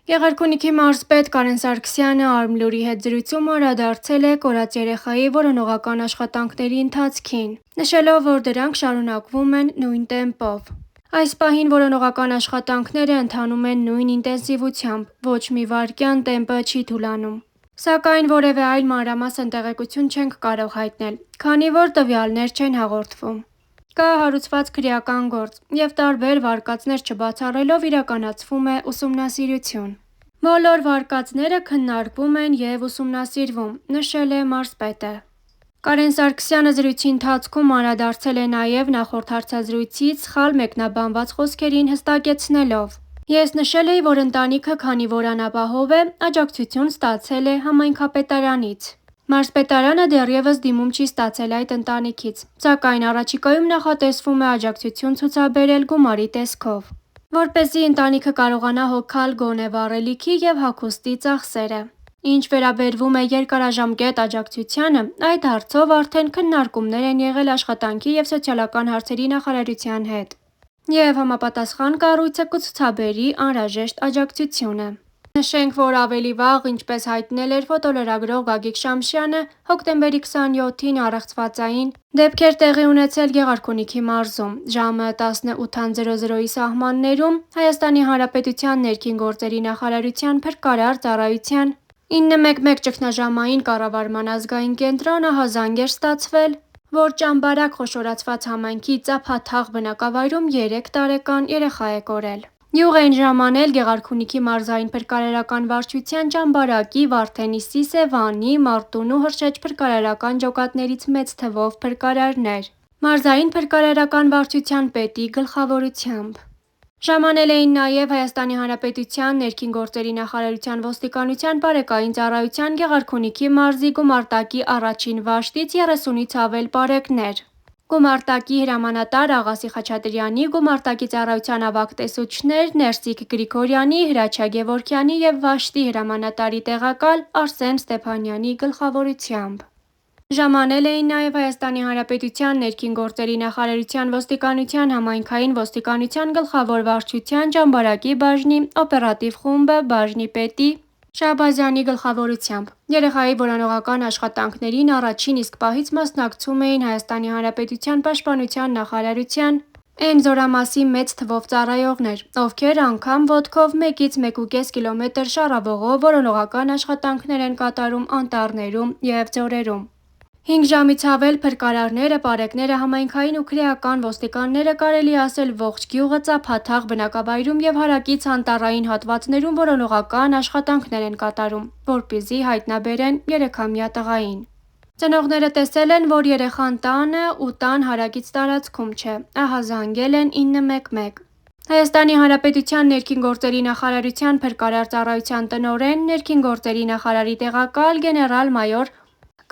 Գեղարքունիքի մարզպետ Կարեն Սարգսյանը Արմլուրի հետ զրույցում անդրադարձել է կորած երեխայի որոնողական աշխատանքների ընթացքին, նշելով, որ դրանք շարունակվում են նույն տեմպով։ Այս պահին որոնողական աշխատանքները ընթանում են նույն ինտենսիվությամբ, ոչ մի վայրկյան տեմպը չի թուլանում։ Սակայն որևէ այլ մանրամասն տեղեկություն չենք կարող հայտնել, քանի որ տվյալներ չեն հաղորդվում։ Կա հարուցված քրեական գործ, և տարբեր վարկածներ չբացառելով իրականացվում է ուսումնասիրություն։ Բոլոր վարկածները քննարկվում են և ուսումնասիրվում, նշել է մարզպետը։ Կարեն Սարգսյանը զրույցի ընթացքում անդրադարձել է նաև նախորդ հարցազրույցից սխալ մեկնաբանված խոսքերին, հստակեցնելով. «Ես նշել էի, որ ընտանիքը, քանի որ անապահով է, աջակցություն ստացել է համայնքապետարանից։ Մարզպետարանը դեռևս դիմում չի ստացել այդ ընտանիքից, սակայն առաջիկայում նախատեսվում է աջակցություն ցուցաբերել գումարի տեսքով, որպեսզի ընտանիքը կարողանա հոգալ գոնե վառելիքի և հագուստի ծախսերը։ Ինչ վերաբերվում է երկարաժամկետ աջակցությանը, այդ հարցով արդեն քննարկումներ են եղել Աշխատանքի և սոցիալական հարցերի նախարարության հետ, և համապատասխան կառույցը կցուցաբերի անհրաժեշտ աջակցությունը»։ Նշենք, որ ավելի վաղ, ինչպես հայտնել էր ֆոտոլրագրող Գագիկ Շամշյանը, հոկտեմբերի 27-ին առեղծվածային դեպք էր տեղի ունեցել Գեղարքունիքի մարզում։ Ժամը 18:00-ի սահմաններում ՀՀ ներքին գործերի նախարարության փրկարար ծառայության 911 ճգնաժամային կառավարման ազգային կենտրոն ահազանգ էր ստացվել, որ Ճամբարակ խոշորացված համայնքի Ծափաթաղ բնակավայրում 3 տարեկան երեխա է կորել։ Գյուղ էին ժամանել Գեղարքունիքի մարզային փրկարարական վարչության Ճամբարակի, Վարդենիսի, Սևանի, Մարտունու, Հրշեջ փրկարարական ջոկատներից մեծ թվով փրկարարներ՝ մարզային փրկարարական վարչության պետի գլխավորությամբ։ Ժամանել էին նաև ՀՀ ներքին գործերի նախարարության ոստիկանության պարեկային ծառայության Գեղարքունիքի մարզի գումարտակի առաջին վաշտից 30-ից ավել պարեկներ, գումարտակի հրամանատար Աղասի Խաչատրյանի, գումարտակի ծառայության ավագ տեսուչներ Ներսիկ Գրիգորյանի, Հրաչյա Գևորգյանի և վաշտի հրամանատարի տեղակալ Արսեն Ստեփանյանի գլխավորությամբ։ Ժամանել էին նաև ՀՀ ներքին գործերի նախարարության ոստիկանության համայնքային ոստիկանության գլխավոր վարչության Ճամբարակի բաժնի օպերատիվ խումբը բաժնի պետի Շահբազյանի գլխավորությամբ։ Երեխայի որոնողական աշխատանքներին առաջին իսկ պահից մասնակցում էին ՀՀ պաշտպանության նախարարության N զորամասի մեծ թվով ծառայողներ, ովքեր անգամ ոտքով 1-ից 1.5 կիլոմետր շառավղով որոնողական աշխատանքներ են կատարում անտառներում և ձորերում։ 5 ժամից ավել փրկարարները, պարեկները, համայնքային ու քրեական ոստիկանները, կարելի է ասել ողջ գյուղը Ծափաթաղ բնակավայրում և հարակից անտառային հատվածներում որոնողական աշխատանքներ են կատարում, որպեսզի հայտնաբերեն 3-ամյա տղային։ Ծնողները տեսել են, որ երեխան տանը ու տան հարակից տարածքում չէ, ահազանգել են 911։ ՀՀ ներքին գործերի նախարարության փրկարար ծառայության տնօրեն, ներքին գործերի նախարարի տեղակալ գեներալ-մայոր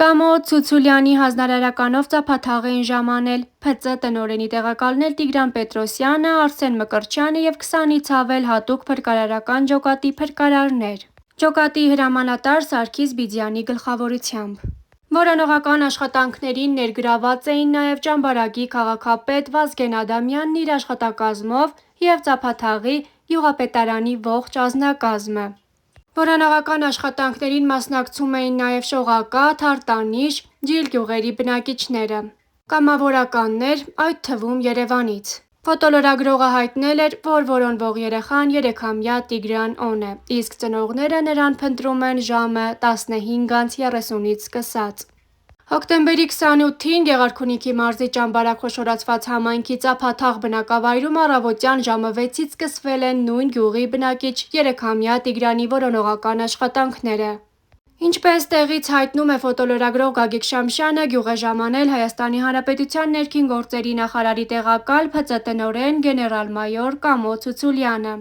Կամո Ցուցուլյանի հանձնարարականով Ծափաթաղ էին ժամանել ՓԾ տնօրենի տեղակալներ Տիգրան Պետրոսյանը, Արսեն Մկրտչյանը և 20-ից ավել հատուկ փրկարարական ջոկատի փրկարարներ՝ ջոկատի հրամանատար Սարգիս Բիձյանի գլխավորությամբ։ Որոնողական աշխատանքներին ներգրավված էին նաև Ճամբարակի քաղաքապետ Վազգեն Ադամյանն իր աշխատակազմով և Ծափաթաղի գյուղապետարանի ողջ անձնակազմը։ Որոնողական աշխատանքներին մասնակցում էին նաև Շողակաթ, Արտանիշ, Ջիլ գյուղերի բնակիչները, կամավորականներ, այդ թվում Երևանից։ Ֆոտոլրագրողը հայտնել էր, որ որոնվող երեխան 3-ամյա Տիգրան Օ.ն է, իսկ ծնողները նրան փնտրում են ժամը 15:30-ից սկսած։ Հոկտեմբերի 28-ին Գեղարքունիքի մարզի Ճամբարակ խոշորացված համայնքի Ծափաթաղ բնակավայրում առավոտյան ժամը 6-ից սկսվել են նույն գյուղի բնակիչ 3-ամյա Տիգրանի որոնողական աշխատանքները։ Ինչպես տեղից հայտնում է ֆոտոլրագրող Գագիկ Շամշյանը, գյուղ է ժամանել ՀՀ ներքին գործերի նախարարի տեղակալ ՓԾ տնօրեն գեներալ-մայոր Կամո Ցուցուլյանը։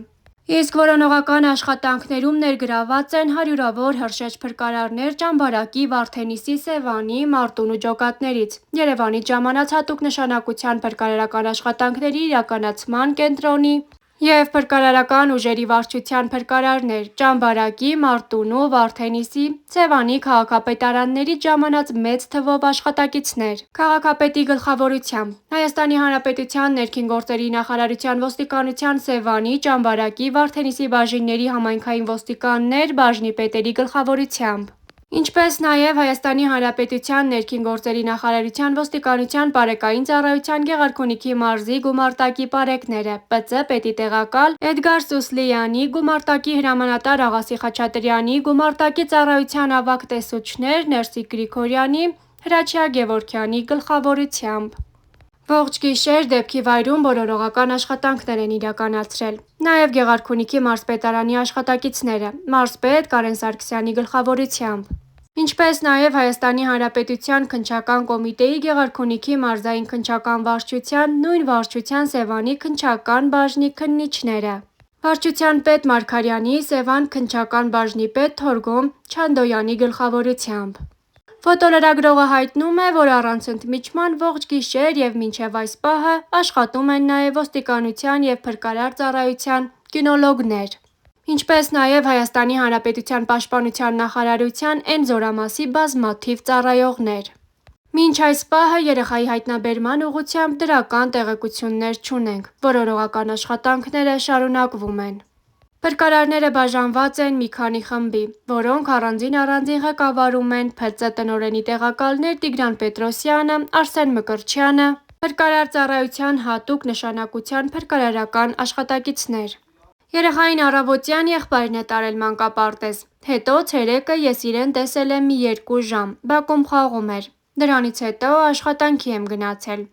Իսկ որոնողական աշխատանքներում ներգրավված են հարյուրավոր Հրշեջ փրկարարներ Ճամբարակի, Վարդենիսի, Սևանի, Մարտունու ջոկատներից, Երևանից ժամանած հատուկ նշանակության փրկարարական աշխատանքների իրականացման կենտրոնի և փրկարարական ուժերի վարչության փրկարարներ Ճամբարակի, Մարտունու, Վարդենիսի, Սևանի քաղաքապետարաններից ժամանած մեծ թվով աշխատակիցներ։ Քաղաքապետի գլխավորությամբ Հայաստանի Հանրապետության ներքին գործերի նախարարության ոստիկանության Սևանի, Ճամբարակի, Վարդենիսի բաժինների համայնքային ոստիկաններ բաժնի պետերի գլխավորությամբ, ինչպես նաև Հայաստանի Հանրապետության ներքին գործերի նախարարության ոստիկանության պարեկային ծառայության Գեղարքունիքի մարզի գումարտակի պարեկները, ՊԾ պետի տեղակալ Էդգար Սուսլյանի, գումարտակի հրամանատար Աղասի Խաչատրյանի, գումարտակի ծառայության ավագ տեսուչներ Ներսիկ Գրիգորյանի, Հրաչյա Գևորգյանի գլխավորությամբ։ Ողջ գիշեր դեպքի վայրում բոլորովական աշխատանքներ են իրականացրել նաև Գեղարքունիքի մարզպետարանի աշխատակիցները մարզպետ Կարեն Սարգսյանի գլխավորությամբ, ինչպես նաև Հայաստանի Հանրապետության քննչական կոմիտեի Գեղարքունիքի մարզային քննչական վարչության, նույն վարչության Սևանի քննչական բաժնի քննիչները։ Վարչության պետ Մարգարյանի, Սևան քննչական բաժնի պետ Թորգոմ Չանդոյանի գլխավորությամբ։ Ֆոտոլրագրողը հայտնում է, որ առանց ընդմիջման ողջ գիշեր և մինչև այս պահը աշխատում են նաև ոստիկանության և փրկարար ծառայության կինոլոգներ, ինչպես նաև Հայաստանի Հանրապետության պաշտպանության նախարարության Էն զորամասի բազմաթիվ ծառայողներ։ Մինչ այս պահը երեխայի հայտնաբերման ուղղությամբ դրական տեղեկություններ չունենք, որոնողական աշխատանքները շարունակվում են։ Փրկարարները բաժանված են մի քանի խմբի, որոնք առանձին ղեկավարում են ՓԾ տնօրենի տեղակալներ Տիգրան Պետրոսյանը, Արսեն Մկրտչյանը, փրկարար ծառայության հատուկ նշանակության փրկարարական աշխատակիցներ։ Երեխային առավոտյան եղբայրն է տարել մանկապարտեզ, հետո ցերեկը ես իրեն տեսել եմ մի 2 ժամ, բակում խաղում էր, դրանից հետո աշխատանքի եմ գնացել։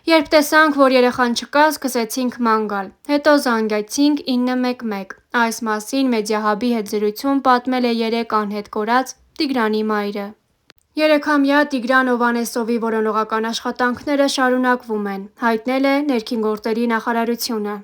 Երբ տեսանք, որ երեխան չկա, սկսեցինք ման գալ, հետո զանգեցինք 911, այս մասին Մեդիահաբի հետ զրույցում պատմել է 3 անհետ կորած Տիգրանի մայրը։ 3-ամյա Տիգրան Հովհաննեսովի որոնողական աշխատանքները շարունակվում են, հայտնել է Ներքին գործերի նախարարությունը։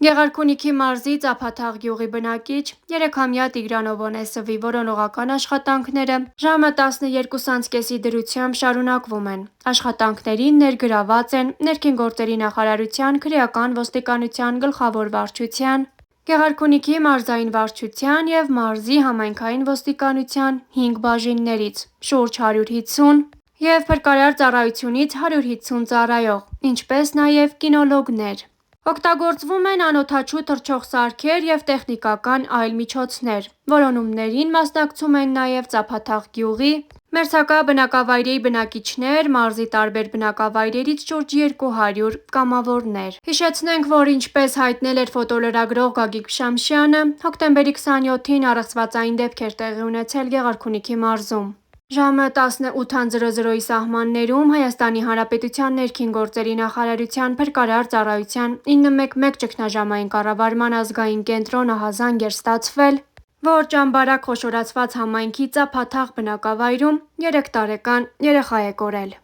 Գեղարքունիքի մարզի Ծափաթաղ գյուղի բնակիչ 3-ամյա Տիգրան Հովհաննեսովի որոնողական աշխատանքները ժամը 12:30-ի դրությամբ շարունակվում են։ Աշխատանքներին ներգրաված են Ներքին գործերի նախարարության քրեական ոստիկանության գլխավոր վարչության, Գեղարքունիքի մարզային վարչության և մարզի համայնքային ոստիկանության 5 բաժիններից շուրջ 150 և փրկարար ծառայությունից 150 ծառայող, ինչպես նաև կինոլոգներ։ Օգտագործվում են անօդաչու թռչող սարքեր և տեխնիկական այլ միջոցներ։ Որոնումներին մասնակցում են նաև Ծափաթաղ գյուղի, Մերձակա բնակավայրի բնակիչներ, մարզի տարբեր բնակավայրերից շուրջ 200 կամավորներ։ Հիշեցնենք, որ ինչպես հայտնել էր ֆոտոլրագրող Գագիկ Շամշյանը, հոկտեմբերի 27-ին առեղծվածային դեպք էր տեղի ունեցել Գեղարքունիքի մարզում։ Ժամը 18:00-ի սահմաններում Հայաստանի Հանրապետության ներքին գործերի նախարարության փրկարար ծառայության 911 ճգնաժամային կառավարման ազգային կենտրոն ահազանգ էր ստացվել, որ Ճամբարակ խոշորացված համայնքի Ծափաթաղ բնակավայրում 3 տարեկան երեխա է կորել։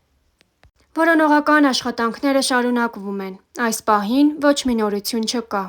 Որոնողական աշխատանքները շարունակվում են։ Այս պահին ոչ մի նորություն չկա։